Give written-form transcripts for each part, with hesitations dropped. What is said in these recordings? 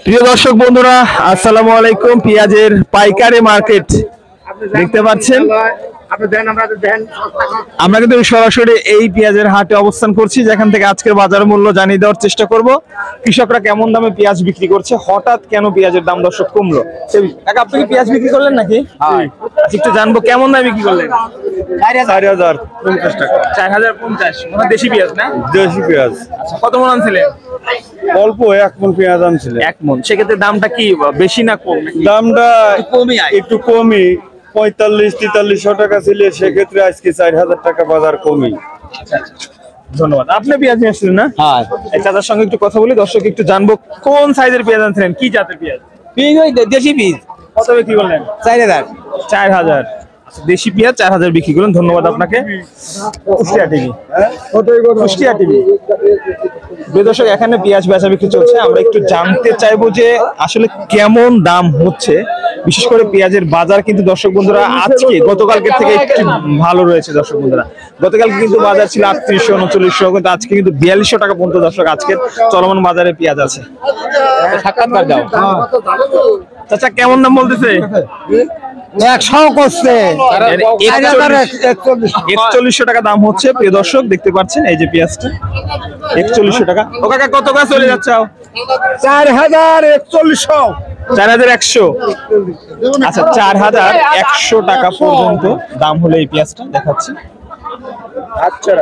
প্রিয় দর্শক বন্ধুরা, আসসালামু আলাইকুম। পেঁয়াজের পাইকারি মার্কেট দেখতে পাচ্ছেন। আমরা কিন্তু সরাসরি এই পেঁয়াজের হাটে অবস্থান করছি, যেখান থেকে আজকের বাজার মূল্য জানিয়ে দেওয়ার চেষ্টা করব। কৃষকরা কেমন দামে পেঁয়াজ বিক্রি করছে, হঠাৎ কেন পেঁয়াজের দাম দর্শক কমলো। কাকা, আপনি কি পেঁয়াজ বিক্রি করলেন নাকি? একটু জানবো কেমন দামে বিক্রি করলেন। 4050 টাকা। 4050 মানে দেশি পেঁয়াজ না? দেশি পেঁয়াজ। কত মন আনছিলেন? অল্প 1 মণ পেঁয়াজ আনছিল। 1 মন। সেক্ষেত্রে দামটা কি বেশি না কম? দামটা একটু কমই, 45-4300 টাকা ছিল, সেক্ষেত্রে আজকে 4000 টাকা বাজার কমই। ধন্যবাদ। আপনি পেঁয়াজ নিয়ে আসছিলেন না? হ্যাঁ, এই চাচার সঙ্গে একটু কথা বলি, দর্শক একটু জানবো কোন সাইজের পেঁয়াজ আনছিলেন, কি জাতের পেঁয়াজ। দেশি পেঁয়াজ কত বিক্রি করলেন? 4000। 4000। দেশি পেঁয়াজ 4000 বিক্রি করলেন, ধন্যবাদ আপনাকে। Kushtia TV, Kushtia TV. দর্শক, এখানে পেঁয়াজ বেচা বিক্রি চলছে। আমরা একটু জানতে চাইবো যে আসলে কেমন দাম হচ্ছে, বিশেষ করে পেঁয়াজের বাজার কিন্তু দর্শক বন্ধুরা আজকে গতকালকে থেকে একটু ভালো রয়েছে। দর্শক বন্ধুরা, গতকালকে কিন্তু বাজার ছিল 3800-3900, কিন্তু আজকে কিন্তু 4200 টাকা পর্যন্ত দর্শক আজকের চলমান বাজারে পেঁয়াজ আছে। সাক্ষাৎকার দাও চাচা, কেমন দাম বলতেছে? 100 করছে, 4100 টাকা দাম হচ্ছে। প্রিয় দর্শক, দেখতে পাচ্ছেন এই যে পেঁয়াজটা 4100 টাকা। ও কাকা, কত করে চলে যাচ্ছে? 4100। 4100। আচ্ছা, 4100 টাকা পর্যন্ত দাম হলো এই পেঁয়াজটা দেখাচ্ছি। আচ্ছা,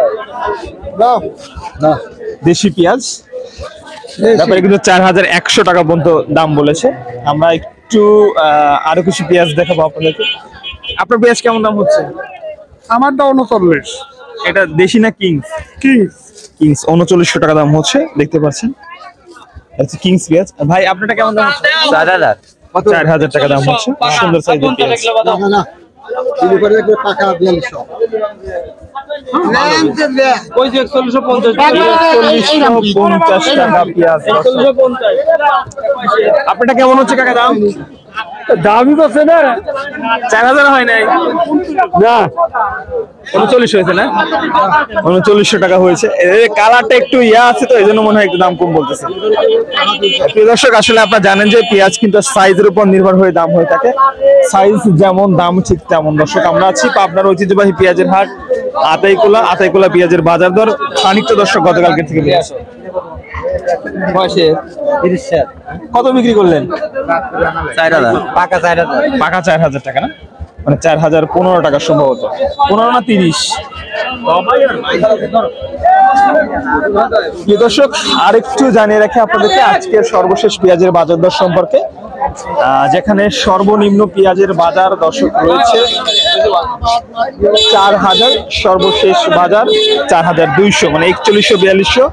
দেশি পেঁয়াজ তারপরে কিন্তু 4100 টাকা পর্যন্ত দাম বলেছে। আমরা একটু আরো কিছু পেঁয়াজ দেখাবো আপনাদেরকে। আপনার পেঁয়াজ কেমন দাম হচ্ছে? আমারটা 39। এটা দেশি না কিংস? কিংস। কিংস 3900 টাকা দাম হচ্ছে, দেখতে পাচ্ছেন। আচ্ছা, কিংস পেঁয়াজ। ভাই, আপনারটা কেমন দাম হচ্ছে? 4000। 4000 টাকা দাম হচ্ছে, সুন্দর সাইজের পেঁয়াজ। না, দিলে করে টাকা 4200। ওই যে 4150 টাকা পেঁয়াজ। আপনারটা কেমন হচ্ছে কাকা দাম? দামই করছে না। 4000 হয় নাই না, 39 হয়েছে না? 3900 টাকা হয়েছে। কালারটা একটু ইয়া আছে তো, এই জন্য মনে হয় একটু দাম কম বলতেছে। প্রিয় দর্শক, আসলে আপনারা জানেন যে পেঁয়াজ কিন্তু সাইজের উপর নির্ভর হয়ে দাম হয়ে থাকে। সাইজ যেমন দাম ঠিক তেমন। দর্শক, আমরা আছি পাবনার ঐতিহ্যবাহী পেঁয়াজের হাট আতাইকুলা পেঁয়াজের বাজার দর খানিকটা দর্শক গতকালকে থেকে বেড়েছে। কত বিক্রি করলেন? 4000। পাকা 4000। পাকা 4000 টাকা না, মানে 4015 টাকা সম্ভবত, 15 না 30। দর্শক, আরেকটু জানিয়ে রাখি আপনাদেরকে আজকের সর্বশেষ পেঁয়াজের বাজার দর সম্পর্কে, যেখানে সর্বনিম্ন পেঁয়াজের বাজার দর্শক রয়েছে 4000, সর্বশেষ বাজার 4200, মানে 4100-4200,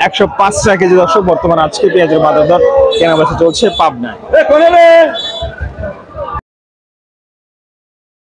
105 টাকা কেজি দর্শক বর্তমান আজকে পেঁয়াজের বাজার দর কেনাবেচা চলছে পাবনায়।